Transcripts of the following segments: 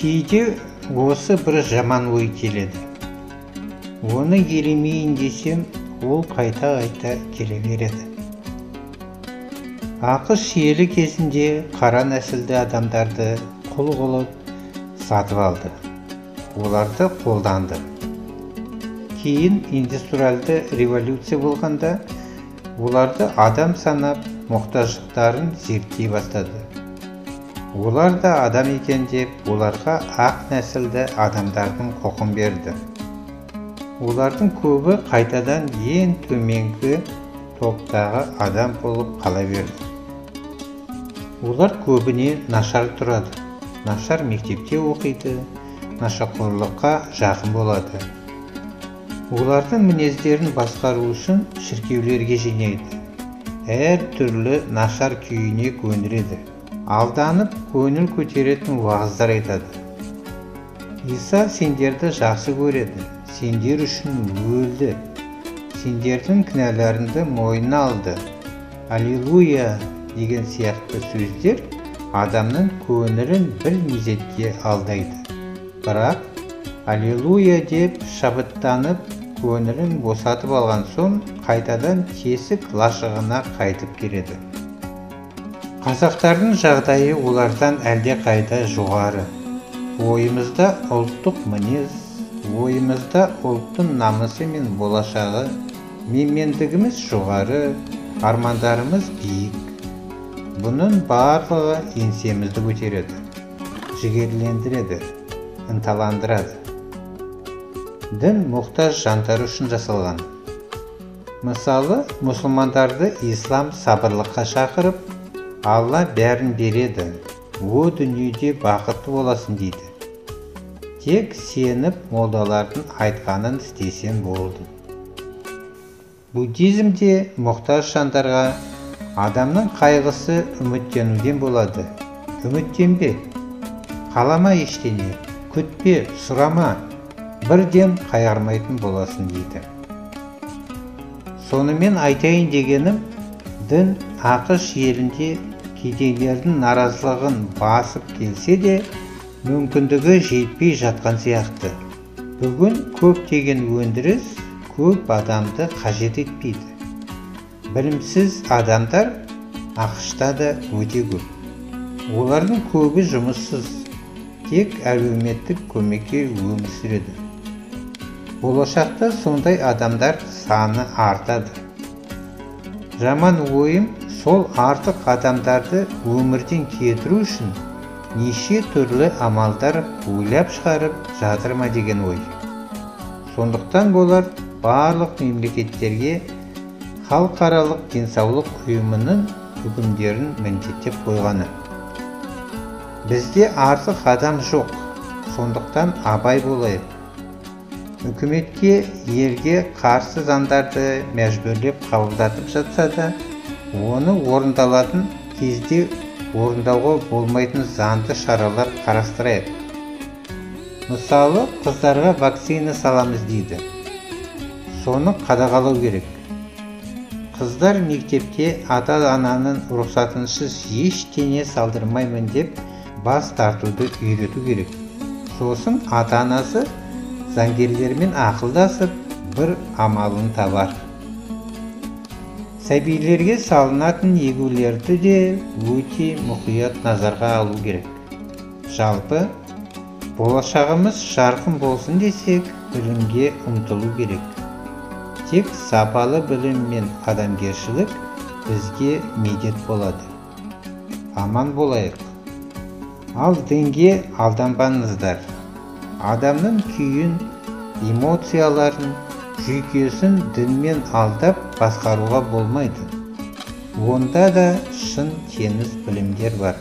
Кейде осы бір жаман ой келеді. Оны елемейін десем, ол қайта келе береді. ақш елі кезінде қара нәсілді адамдарды құл қылып сатып алды. Оларды қолданды. Кейін индустриалды революция болғанда, оларды адам санап, мұқтаждықтарын зерттей бастады. Олар да адам екен деп, оларға ақ нәсілді адамдардың құқын берді. Олардың көбі қайтадан ең төменгі топтағы адам болып қала берді. Олар көбіне нашар тұрады, нашар мектепте оқиды, нашақорлыққа жақын болады. Олардың мінездерін басқару үшін шіркеулерге жинайды. Әр түрлі нашар күйіне көндіреді. Алданып, көңіл көтеретін уағыздар айтады. Иса сендерді жақсы көреді, сендер үшін өлді, сендердің кінәларыңды мойнына алды. Аллилуйя деген сияқты сөздер адамның көңілін бір мезетке алдайды. Бірақ аллилуйя деп шабыттанып, көңілін босатып алған соң, қайтадан тесік лашығына қайтып келеді. Қазақтардың жағдайы олардан әлде қайда жоғары. Ойымызда ұлттық мінез, ойымызда ұлттың намысы мен болашағы, менмендігіміз жоғары, армандарымыз биік. Бұның барлығы еңсемізді көтереді, жігерлендіреді, ынталандырады. Дін мұқтаж жандар үшін жасалған. Мысалы, мұсылмандарды ислам сабырлыққа шақырып, Алла бәрін береді, о дүниеде бақытты боласын дейді. Тек сеніп молдалардың айтқанын істесең болды. Буддизмде мұқтаж жандарға адамның қайғысы үміттенуден болады. Үміттенбе, қалама ештеңе, күтпе, сұрама, бірден қайғырмайтын боласын дейді. Сонымен айтайын дегенім, дін ақш елінде кедейлердің наразылығын басып келсе де, мүмкіндігі жетпей жатқан сияқты. Бүгін көптеген өндіріс көп адамды қажет етпейді. Білімсіз адамдар ақшта да өте көп. Олардың көбі жұмыссыз, тек әлеуметтік көмекке өмір сүреді. Болашақта сондай адамдар саны артады. Жаман ойым, сол артық адамдарды өмірден кетіру үшін неше түрлі амалдар ойлап шығарып жатыр ма деген ой. Сондықтан болар барлық мемлекеттерге халықаралық денсаулық ұйымының үкімдерін міндеттеп қойғаны. Бізде артық адам жоқ, сондықтан абай болайық. Үкіметке елге қарсы заңдарды мәжбүрлеп қабылдатып жатса да, оны орындалатын кезде орындауға болмайтын заңды шаралар қарастырайық. Мысалы, қыздарға вакцина саламыз дейді. Соны қадағалау керек. Қыздар мектепте ата-ананың рұқсатынсыз ештеңе салдырмаймын деп бас тартуды үйрету керек. Сосын ата-анасы заңгерлермен ақылдасып, бір амалын табар. Сәбилерге салынатын егулерді де өте мұқият назарға алу керек. Жалпы, болашағымыз жарқын болсын десек, білімге ұмтылу керек. Тек сапалы білім мен адамгершілік бізге медет болады. Аман болайық. Ал дінге алданбаңыздар. Адамның күйін, эмоцияларын, жүйкесін дінмен алдап басқаруға болмайды. Онда да шын теңіз білімдер бар.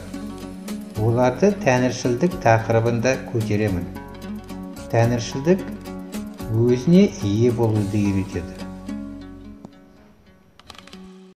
Оларды тәңіршілдік тақырыбында көтеремін. Тәңіршілдік өзіне ие болуды үйретеді.